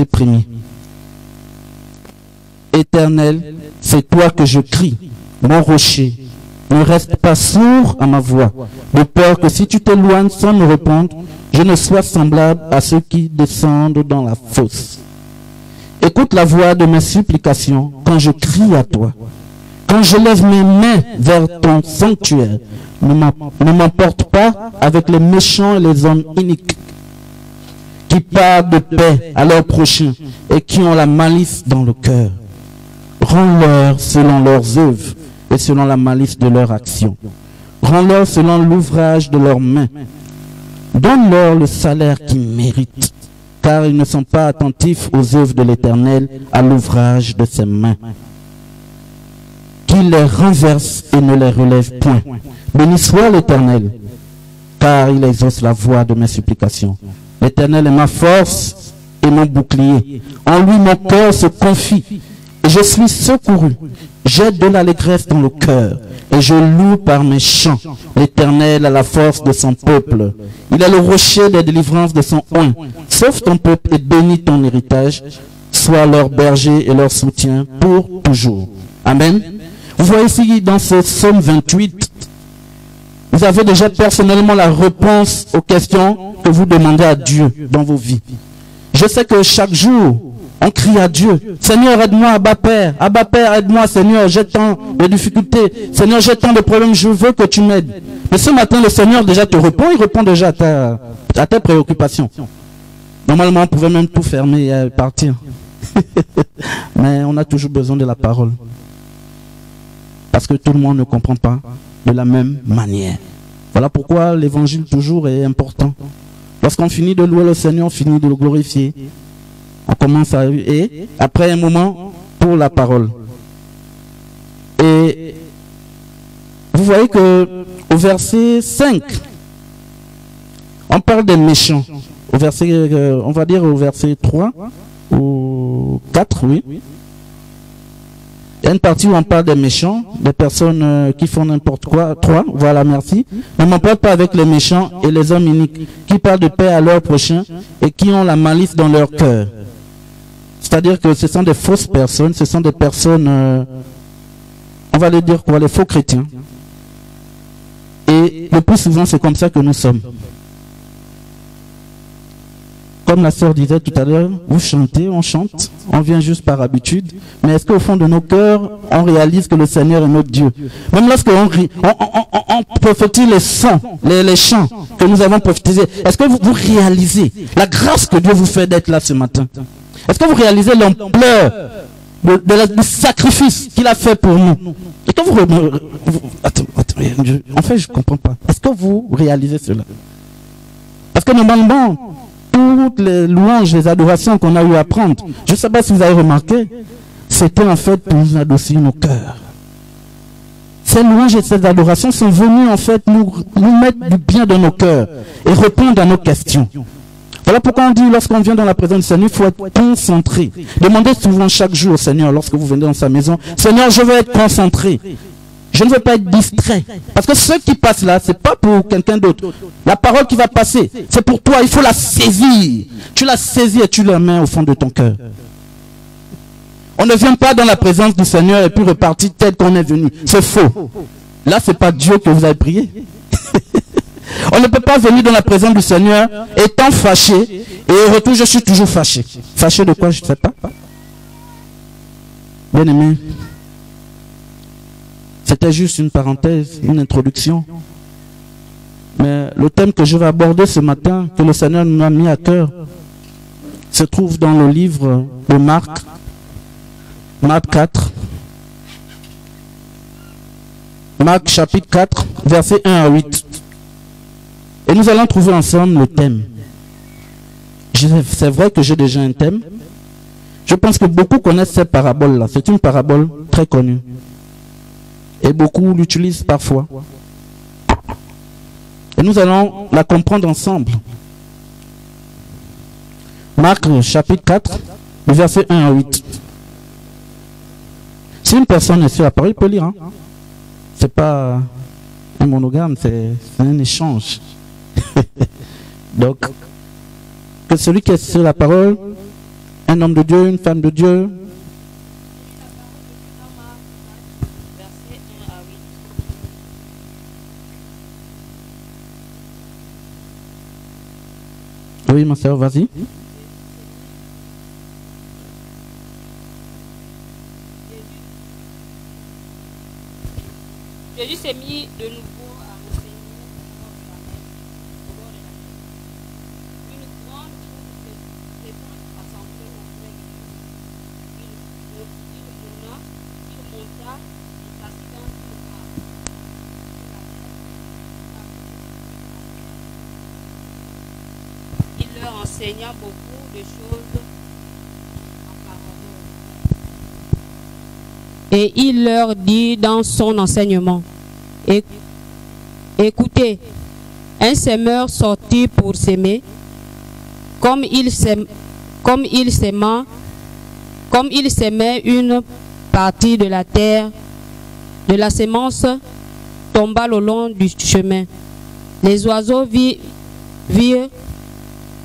verset 1er. Éternel, c'est toi que je crie, mon rocher. Ne reste pas sourd à ma voix, de peur que si tu t'éloignes sans me répondre, je ne sois semblable à ceux qui descendent dans la fosse. Écoute la voix de mes supplications quand je crie à toi. Quand je lève mes mains vers ton sanctuaire, ne m'emporte pas avec les méchants et les hommes iniques qui parlent de paix à leurs prochains et qui ont la malice dans le cœur. Rends-leur selon leurs œuvres et selon la malice de leurs actions. Rends-leur selon l'ouvrage de leurs mains. Donne-leur le salaire qu'ils méritent, car ils ne sont pas attentifs aux œuvres de l'Éternel, à l'ouvrage de ses mains. Qu'il les renverse et ne les relève point. Béni soit l'Éternel, car il exauce la voix de mes supplications. L'Éternel est ma force et mon bouclier. En lui mon cœur se confie et je suis secouru. J'ai de l'allégresse dans le cœur et je loue par mes chants l'Éternel à la force de son peuple. Il est le rocher des délivrances de son oint. Sauve ton peuple et bénis ton héritage. Sois leur berger et leur soutien pour toujours. Amen. Vous voyez ici dans ce psaume 28, vous avez déjà personnellement la réponse aux questions que vous demandez à Dieu dans vos vies. Je sais que chaque jour, on crie à Dieu. Seigneur, aide-moi, Abba Père, aide-moi, Seigneur, j'ai tant de difficultés. Seigneur, j'ai tant de problèmes, je veux que tu m'aides. Mais ce matin, le Seigneur déjà te répond, il répond déjà à tes préoccupations. Normalement, on pouvait même tout fermer et partir. Mais on a toujours besoin de la parole. Parce que tout le monde ne comprend pas de la même manière. Voilà pourquoi l'évangile toujours est important. Lorsqu'on finit de louer le Seigneur, on finit de le glorifier. On commence à... Et après un moment, pour la parole. Et vous voyez que au verset 5, on parle des méchants. Au verset, on va dire au verset 3 ou 4, oui. Il y a une partie où on parle des méchants, des personnes qui font n'importe quoi. 3, voilà, merci. Ne m'emporte pas avec les méchants et les hommes iniques, qui parlent de paix à leurs prochains et qui ont la malice dans leur cœur. C'est-à-dire que ce sont des fausses personnes, ce sont des personnes, on va les dire quoi, les faux chrétiens. Et le plus souvent, c'est comme ça que nous sommes. Comme la sœur disait tout à l'heure, vous chantez, on chante, on vient juste par habitude. Mais est-ce qu'au fond de nos cœurs, on réalise que le Seigneur est notre Dieu? Même lorsqu'on prophétise les sons, les chants que nous avons prophétisés, est-ce que vous réalisez la grâce que Dieu vous fait d'être là ce matin? Est-ce que vous réalisez l'ampleur du sacrifice qu'il a fait pour nous? Est-ce que attends, en fait, je ne comprends pas. Est-ce que vous réalisez cela? Parce que normalement, toutes les louanges, les adorations qu'on a eu à prendre, je ne sais pas si vous avez remarqué, c'était en fait pour nous adoucir nos cœurs. Ces louanges et ces adorations sont venues en fait nous mettre du bien dans nos cœurs et répondre à nos questions. Voilà pourquoi on dit, lorsqu'on vient dans la présence du Seigneur, il faut être concentré. Demandez souvent chaque jour au Seigneur, lorsque vous venez dans sa maison, Seigneur, je veux être concentré. Je ne veux pas être distrait. Parce que ce qui passe là, ce n'est pas pour quelqu'un d'autre. La parole qui va passer, c'est pour toi. Il faut la saisir. Tu la saisis et tu la mets au fond de ton cœur. On ne vient pas dans la présence du Seigneur et puis repartir tel qu'on est venu. C'est faux. Là, ce n'est pas Dieu que vous avez prié. On ne peut pas venir dans la présence du Seigneur étant fâché et au retour, je suis toujours fâché. Fâché de quoi, je ne sais pas. Bien aimé. C'était juste une parenthèse, une introduction. Mais le thème que je vais aborder ce matin, que le Seigneur nous a mis à cœur, se trouve dans le livre de Marc, Marc 4. Marc chapitre 4, versets 1 à 8. Et nous allons trouver ensemble le thème. C'est vrai que j'ai déjà un thème. Je pense que beaucoup connaissent cette parabole-là. C'est une parabole très connue. Et beaucoup l'utilisent parfois. Et nous allons la comprendre ensemble. Marc chapitre 4, versets 1 à 8. Si une personne est sur la parole, il peut lire. Hein? Ce n'est pas un monogame, c'est un échange. Donc, que celui qui est sur la parole Un homme de Dieu, une femme de Dieu. Oui, ma soeur, vas-y. Jésus s'est mis de nouveau à enseigner au bord de la mer. Une grande foule s'étant assemblée auprès de lui. Il monta et s'assit dans une barque sur la mer. Il leur enseigna beaucoup de choses en parabole. Et il leur dit dans son enseignement: Écoutez, un semeur sortit pour s'aimer, comme il s'aimait une partie de la terre, de la semence tomba le long du chemin. Les oiseaux virent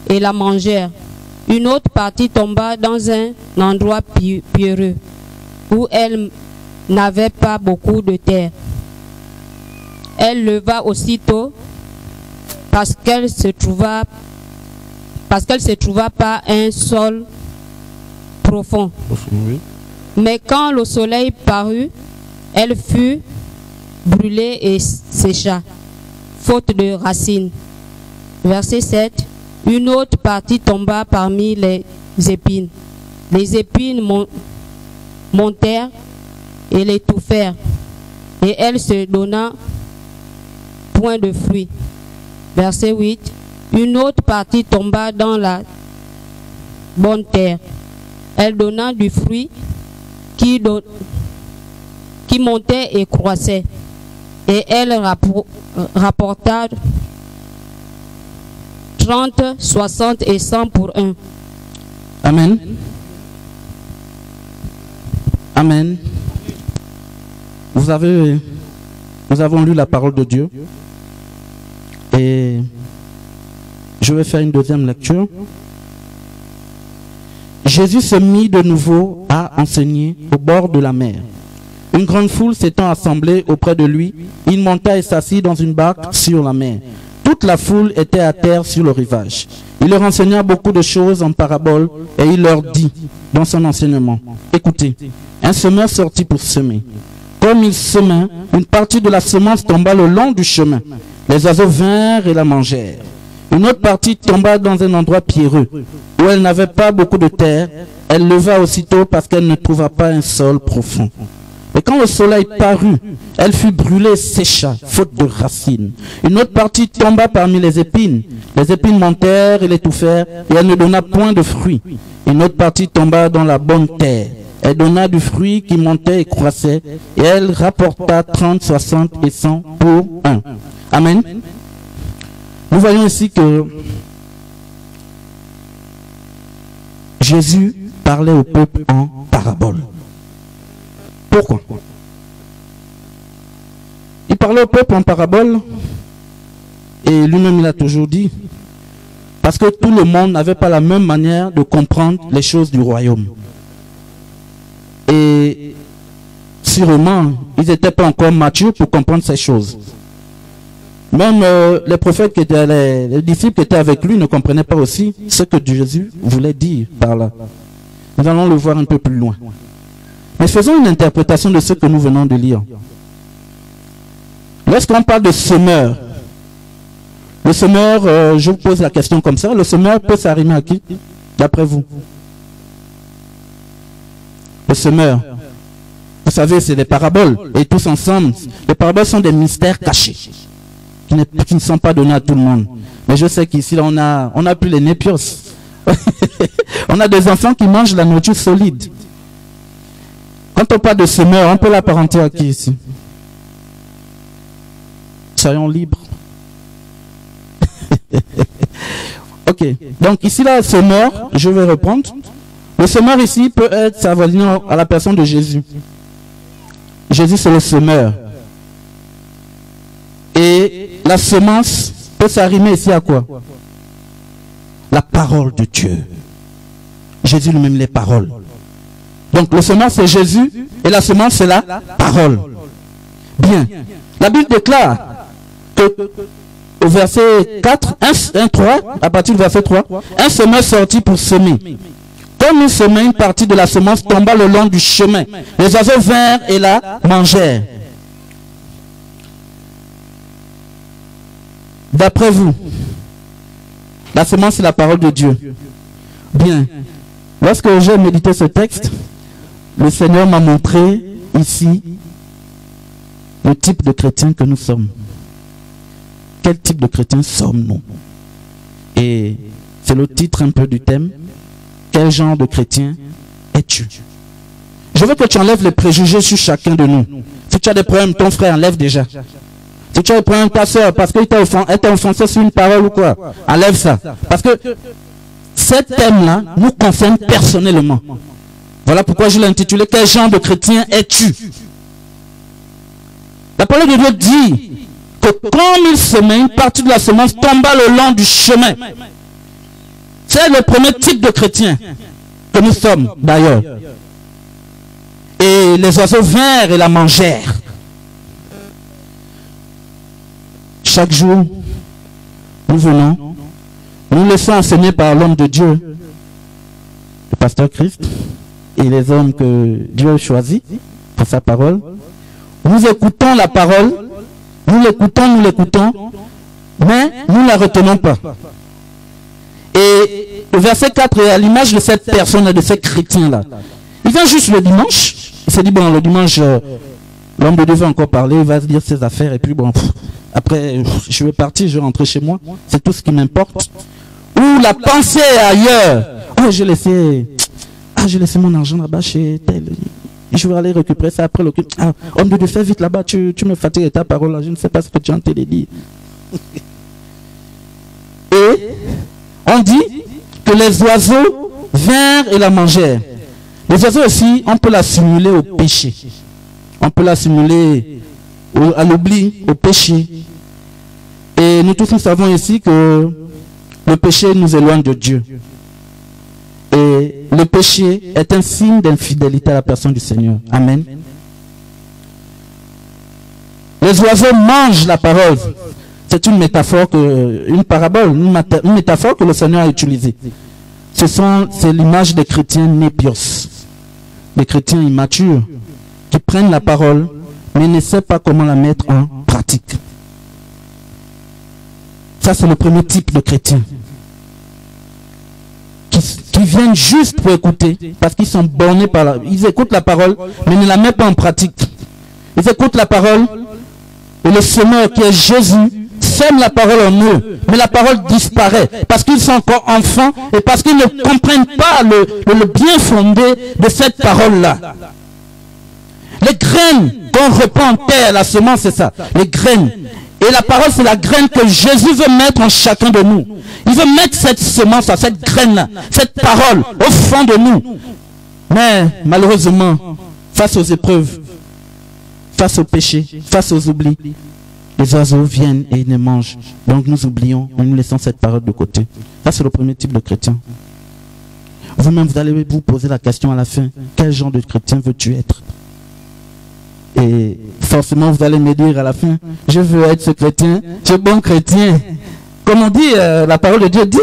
et la mangèrent. Une autre partie tomba dans un endroit pierreux, où elle n'avait pas beaucoup de terre. Elle leva aussitôt parce qu'elle se trouva pas un sol profond. Oui. Mais quand le soleil parut, elle fut brûlée et sécha, faute de racines. Verset 7. Une autre partie tomba parmi les épines. Les épines montèrent et l'étouffèrent, et elle se donna point de fruits. Verset 8. Une autre partie tomba dans la bonne terre. Elle donna du fruit qui montait et croissait, et elle rapporta 30, 60 et 100 pour un. Amen. Amen. Nous avons lu la parole de Dieu. Et je vais faire une deuxième lecture. Jésus se mit de nouveau à enseigner au bord de la mer. Une grande foule s'étant assemblée auprès de lui, il monta et s'assit dans une barque sur la mer. Toute la foule était à terre sur le rivage. Il leur enseigna beaucoup de choses en paraboles et il leur dit dans son enseignement: Écoutez, un semeur sortit pour semer. Comme il semait, une partie de la semence tomba le long du chemin. Les oiseaux vinrent et la mangèrent. Une autre partie tomba dans un endroit pierreux, où elle n'avait pas beaucoup de terre. Elle leva aussitôt parce qu'elle ne trouva pas un sol profond. Et quand le soleil parut, elle fut brûlée et sécha, faute de racines. Une autre partie tomba parmi les épines. Les épines montèrent et l'étouffèrent, et elle ne donna point de fruits. Une autre partie tomba dans la bonne terre. Elle donna du fruit qui montait et croissait, et elle rapporta 30, 60 et 100 pour un. Amen. Nous voyons ici que Jésus parlait au peuple en parabole. Pourquoi? Il parlait au peuple en parabole, et lui-même il a toujours dit, parce que tout le monde n'avait pas la même manière de comprendre les choses du royaume. Et sûrement, ils n'étaient pas encore matures pour comprendre ces choses. Même les prophètes qui étaient, les disciples qui étaient avec lui ne comprenaient pas aussi ce que Jésus voulait dire par là. Nous allons le voir un peu plus loin. Mais faisons une interprétation de ce que nous venons de lire. Lorsqu'on parle de semeur, le semeur, je vous pose la question comme ça, le semeur peut s'arrimer à qui, d'après vous? Le semeur. Vous savez, c'est des paraboles. Et tous ensemble, les paraboles sont des mystères cachés, qui ne sont pas donnés à tout le monde. Mais je sais qu'ici, on a plus les népios. On a des enfants qui mangent la nourriture solide. Quand on parle de semeur, on peut l'apparenter à qui ici? Soyons libres. Ok. Donc ici, là, semeur, je vais reprendre. Le semeur ici peut être s'avenir à la personne de Jésus. Jésus, c'est le semeur. Et la semence peut s'arrimer ici à quoi? La parole de Dieu. Jésus lui-même, les paroles. Donc le semence c'est Jésus et la semence c'est la parole. Bien. La Bible déclare que au verset 4, 3, à partir du verset 3, un semeur sortit pour semer. Comme il semait, une partie de la semence tomba le long du chemin. Les oiseaux vinrent et la mangèrent. D'après vous, la semence c'est la parole de Dieu. Bien. Lorsque j'ai médité ce texte, le Seigneur m'a montré ici le type de chrétien que nous sommes. Quel type de chrétien sommes-nous? Et c'est le titre un peu du thème. Quel genre de chrétien es-tu? Je veux que tu enlèves les préjugés sur chacun de nous. Si tu as des problèmes, ton frère enlève déjà. Si tu as des problèmes, ta soeur, parce qu'il t'a offensé sur une parole ou quoi, enlève ça. Parce que ce thème-là nous concerne personnellement. Voilà pourquoi je l'ai intitulé « Quel genre de chrétien es-tu » La parole de Dieu dit que comme il semait, une partie de la semence tomba le long du chemin. C'est le premier type de chrétien que nous sommes d'ailleurs. Et les oiseaux vinrent et la mangèrent. Chaque jour, nous venons, nous laissons enseigner par l'homme de Dieu, le pasteur Christ, et les hommes que Dieu a choisis pour sa parole. Nous écoutons la parole, nous l'écoutons, mais nous ne la retenons pas. Et le verset 4 est à l'image de cette personne, de ce chrétien-là. Il vient juste le dimanche, il s'est dit, bon, le dimanche, l'homme de Dieu va encore parler, il va se dire ses affaires, et puis bon, après, je vais partir, je vais rentrer chez moi, c'est tout ce qui m'importe. Ou la pensée est ailleurs. Oh, j'ai laissé mon argent là-bas chez tel. Je vais aller récupérer ça après. Ah, homme de Dieu, fais vite là-bas, tu me fatigues de ta parole là, je ne sais pas ce que tu es en train de dire. Et on dit que les oiseaux vinrent et la mangèrent. Les oiseaux aussi, on peut l'assimiler au péché. On peut l'assimiler à l'oubli, au péché. Et nous tous nous savons ici que le péché nous éloigne de Dieu. Et le péché est un signe d'infidélité à la personne du Seigneur. Amen. Les oiseaux mangent la parole. C'est une métaphore, une parabole, une métaphore que le Seigneur a utilisée. C'est l'image des chrétiens népios, des chrétiens immatures, qui prennent la parole, mais ne savent pas comment la mettre en pratique. Ça, c'est le premier type de chrétien. Qui viennent juste pour écouter, parce qu'ils sont bornés par la... Ils écoutent la parole, mais ne la mettent pas en pratique. Ils écoutent la parole, et le semeur qui est Jésus, sème la parole en eux, mais la parole disparaît, parce qu'ils sont encore enfants, et parce qu'ils ne comprennent pas le bien fondé de cette parole-là. Les graines qu'on répand en terre, la semence, c'est ça, les graines. Et la parole, c'est la graine que Jésus veut mettre en chacun de nous. Il veut mettre cette semence, cette graine-là, cette parole au fond de nous. Mais malheureusement, face aux épreuves, face au péché, face aux oublis, les oiseaux viennent et ils ne mangent. Donc nous oublions et nous laissons cette parole de côté. Ça, c'est le premier type de chrétien. Vous-même, vous allez vous poser la question à la fin. Quel genre de chrétien veux-tu être? Et forcément, vous allez me dire à la fin, je veux être ce chrétien, ce bon chrétien. Comme on dit, la parole de Dieu dit,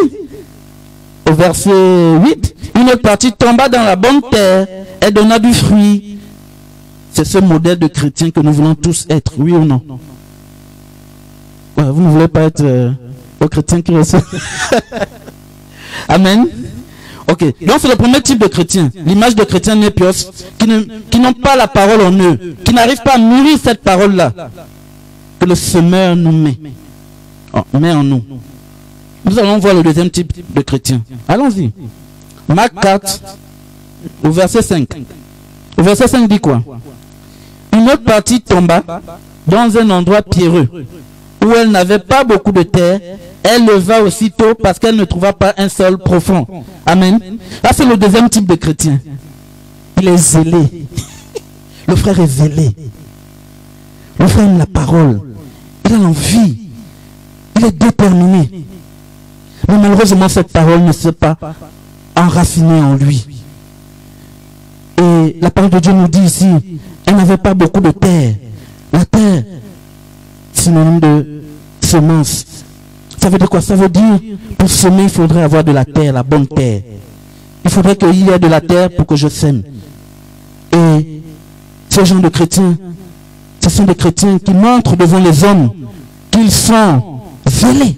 au verset 8, une autre partie tomba dans la bonne terre et donna du fruit. C'est ce modèle de chrétien que nous voulons tous être, oui ou non? Ouais, vous ne voulez pas être le chrétien qui reçoit. Amen. Ok, donc c'est le premier type de chrétien, l'image de chrétiens népios, qui n'ont pas la parole en eux, qui n'arrivent pas à mûrir cette parole-là, que le semeur nous met en nous. Nous allons voir le deuxième type de chrétien. Allons-y. Marc 4, au verset 5. Au verset 5 dit quoi? Une autre partie tomba dans un endroit pierreux, où elle n'avait pas beaucoup de terre. Elle leva aussitôt parce qu'elle ne trouva pas un sol profond. Amen. Là, c'est le deuxième type de chrétien. Il est zélé. Le frère est zélé. Le frère aime la parole. Il a l'envie. Il est déterminé. Mais malheureusement, cette parole ne sait pas enracinée en lui. Et la parole de Dieu nous dit ici, elle n'avait pas beaucoup de terre. La terre, synonyme de semence. Ça veut dire quoi? Ça veut dire, pour semer, il faudrait avoir de la terre, la bonne terre. Il faudrait qu'il y ait de la terre pour que je sème. Et ce genre de chrétiens, ce sont des chrétiens qui montrent devant les hommes qu'ils sont zélés.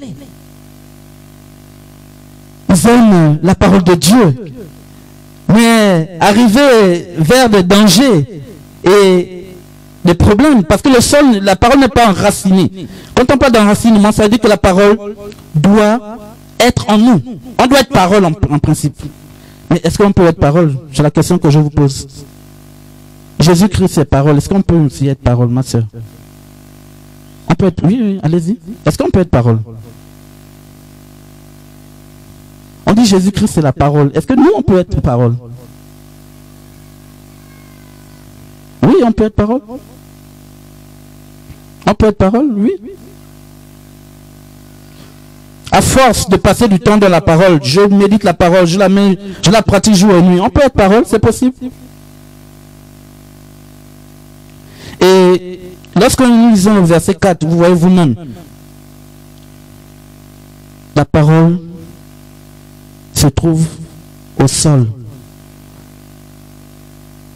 Ils aiment la parole de Dieu. Mais arriver vers des dangers et des problèmes, parce que le sol, la parole n'est pas enracinée. Quand on parle d'enracinement, ça veut dire que la parole doit être en nous. On doit être parole en principe. Mais est-ce qu'on peut être parole? C'est la question que je vous pose. Jésus-Christ est parole. Est-ce qu'on peut aussi être parole, ma soeur? On peut être... Oui, allez-y. Est-ce qu'on peut être parole? On dit Jésus-Christ c'est la parole. Est-ce que nous on peut être parole? Oui, on peut être parole. On peut être parole, oui. À force de passer du temps dans la parole, je médite la parole, je la pratique jour et nuit. On peut être parole, c'est possible. Et lorsque nous lisons le verset 4, vous voyez vous-même, la parole se trouve au sol.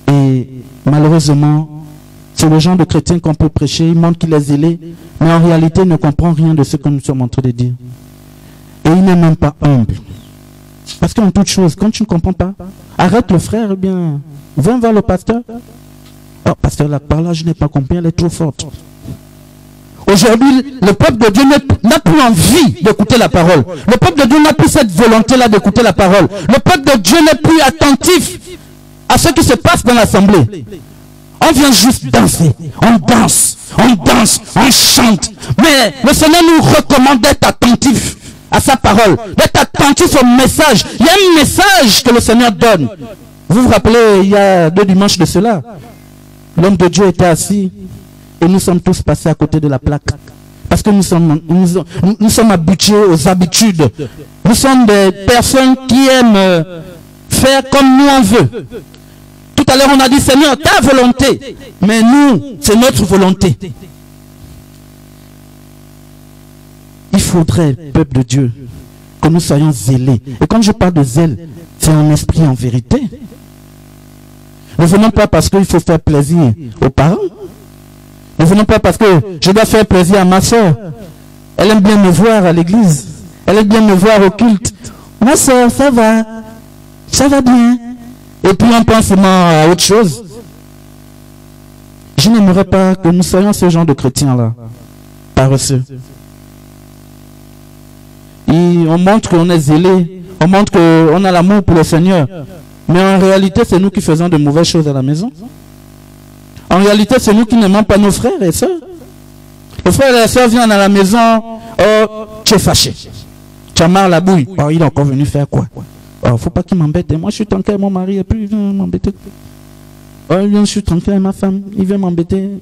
Et malheureusement, c'est le genre de chrétien qu'on peut prêcher, il montre qu'il est zélé, mais en réalité il ne comprend rien de ce que nous sommes en train de dire. Et il n'est même pas humble. Parce qu'en toute chose, quand tu ne comprends pas, arrête le frère, eh bien, viens vers le pasteur. Oh, pasteur, la parole, je n'ai pas compris, elle est trop forte. Aujourd'hui, le peuple de Dieu n'a plus envie d'écouter la parole. Le peuple de Dieu n'a plus cette volonté-là d'écouter la parole. Le peuple de Dieu n'est plus attentif à ce qui se passe dans l'assemblée. On vient juste danser. On danse, on chante. Mais le Seigneur nous recommande d'être attentif à sa parole, d'être attentif au message. Il y a un message que le Seigneur donne. Vous vous rappelez, il y a 2 dimanches de cela, l'homme de Dieu était assis. Et nous sommes tous passés à côté de la plaque. Parce que nous sommes habitués aux habitudes. Nous sommes des personnes qui aiment faire comme nous on veut. Tout à l'heure on a dit Seigneur, ta volonté. Mais nous, c'est notre volonté. Il faudrait, peuple de Dieu, que nous soyons zélés. Et quand je parle de zèle, c'est un esprit en vérité. Ne venons pas parce qu'il faut faire plaisir aux parents. Ne venons pas parce que je dois faire plaisir à ma soeur. Elle aime bien me voir à l'église. Elle aime bien me voir au culte. Ma soeur, ça va bien. Et puis on pense à autre chose. Je n'aimerais pas que nous soyons ce genre de chrétiens-là, paresseux. Et on montre qu'on est zélé, on montre qu'on a l'amour pour le Seigneur. Mais en réalité, c'est nous qui faisons de mauvaises choses à la maison. En réalité, c'est nous qui n'aimons pas nos frères et sœurs. Les frères et les sœurs viennent à la maison, oh, tu es fâché. Tu as marre la bouille. Oh, il est encore venu faire quoi? Oh, faut pas qu'il m'embête. Moi, je suis tranquille avec mon mari et puis il vient m'embêter. Oh, je suis tranquille avec ma femme, il vient m'embêter.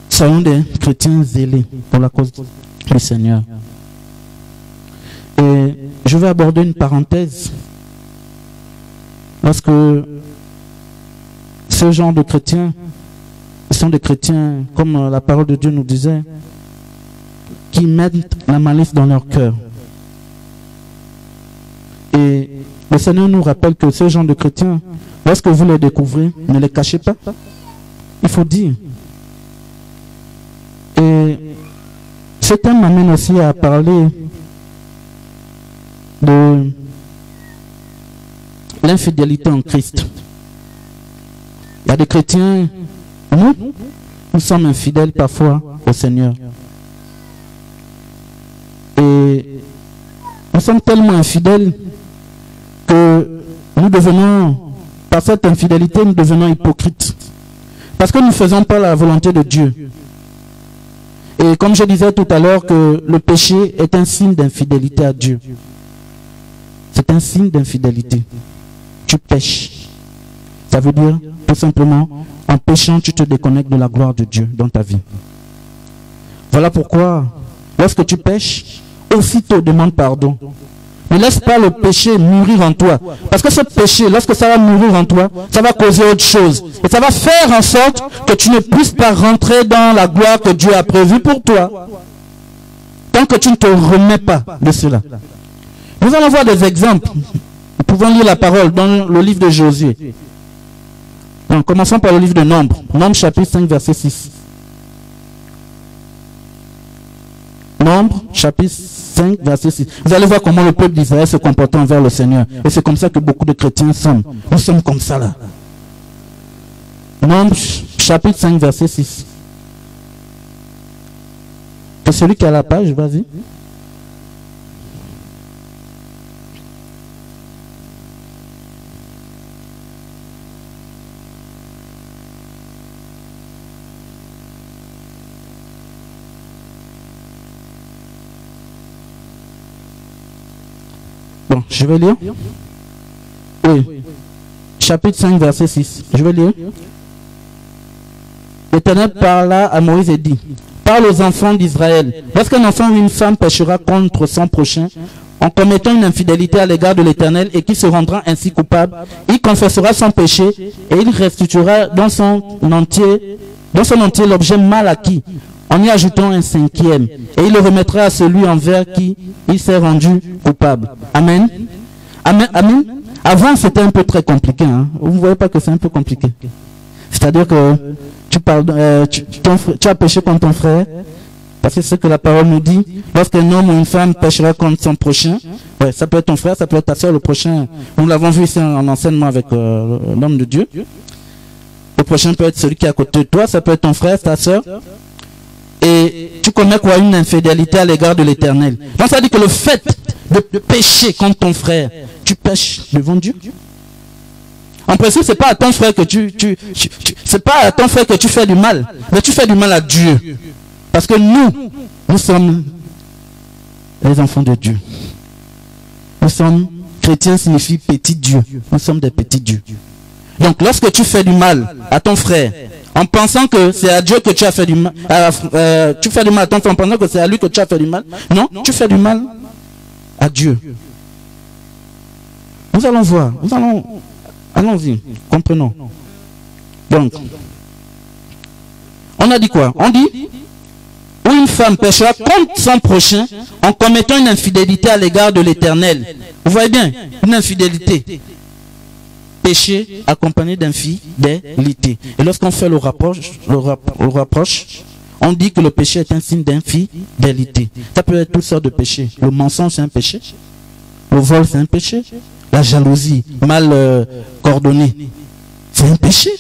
Soyons des chrétiens zélés pour la cause du Seigneur. Et je vais aborder une parenthèse. Lorsque ce genre de chrétiens sont des chrétiens, comme la parole de Dieu nous disait, qui mettent la malice dans leur cœur. Et le Seigneur nous rappelle que ce genre de chrétiens, lorsque vous les découvrez, ne les cachez pas. Il faut dire. Et ce thème m'amène aussi à parler de l'infidélité en Christ. Il y a des chrétiens, nous sommes infidèles parfois au Seigneur. Et nous sommes tellement infidèles que nous devenons, par cette infidélité, nous devenons hypocrites. Parce que nous ne faisons pas la volonté de Dieu. Et comme je disais tout à l'heure que le péché est un signe d'infidélité à Dieu. C'est un signe d'infidélité. Tu pêches. Ça veut dire, tout simplement, en péchant, tu te déconnectes de la gloire de Dieu dans ta vie. Voilà pourquoi, lorsque tu pêches, aussitôt demande pardon. Ne laisse pas le péché mûrir en toi. Parce que ce péché, lorsque ça va mûrir en toi, ça va causer autre chose. Et ça va faire en sorte que tu ne puisses pas rentrer dans la gloire que Dieu a prévue pour toi. Tant que tu ne te remets pas de cela. Nous allons voir des exemples. Nous pouvons lire la parole dans le livre de Josué. Donc, commençons par le livre de Nombres. Nombres chapitre 5, verset 6. Nombres chapitre 5, verset 6. Vous allez voir comment le peuple d'Israël se comportait envers le Seigneur. Et c'est comme ça que beaucoup de chrétiens sont. Nous sommes comme ça là. Nombres chapitre 5, verset 6. C'est celui qui a la page, vas-y. Bon, je vais lire. Oui. Chapitre 5, verset 6. Je vais lire. L'Éternel parla à Moïse et dit: parle aux enfants d'Israël. Lorsqu'un enfant ou une femme péchera contre son prochain, en commettant une infidélité à l'égard de l'Éternel, et qui se rendra ainsi coupable, il confessera son péché et il restituera dans son entier l'objet mal acquis, en y ajoutant un cinquième, et il le remettra à celui envers qui il s'est rendu coupable. Amen. Amen. Amen. Avant, c'était un peu très compliqué. Hein. Vous ne voyez pas que c'est un peu compliqué. C'est-à-dire que tu as péché contre ton frère, parce que c'est ce que la parole nous dit. Lorsqu'un homme ou une femme péchera contre son prochain, ouais, ça peut être ton frère, ça peut être ta soeur, le prochain. Nous l'avons vu ici en enseignement avec l'homme de Dieu. Le prochain peut être celui qui est à côté de toi, ça peut être ton frère, ta soeur. Et tu commets quoi? Une infidélité à l'égard de l'Éternel. Donc ça dit que le fait de pécher contre ton frère, tu pèches devant Dieu. En principe, c'est pas à ton frère que c'est pas à ton frère que tu fais du mal, mais tu fais du mal à Dieu. Parce que nous sommes les enfants de Dieu. Nous sommes, chrétiens signifie petit Dieu. Nous sommes des petits dieux. Donc, lorsque tu fais du mal à ton frère, en pensant que c'est à Dieu que tu as fait du mal, tu fais du mal à ton frère en pensant que c'est à lui que tu as fait du mal. Non, tu fais du mal à Dieu. Nous allons voir. Allons-y, comprenons. Donc, on a dit quoi? On dit, où une femme péchera contre son prochain en commettant une infidélité à l'égard de l'Éternel. Vous voyez bien, une infidélité. Péché accompagné d'infidélité. Et lorsqu'on fait le rapproche, on dit que le péché est un signe d'infidélité. Ça peut être toutes sortes de péchés. Le mensonge, c'est un péché. Le vol, c'est un péché. La jalousie, mal coordonnée, c'est un péché.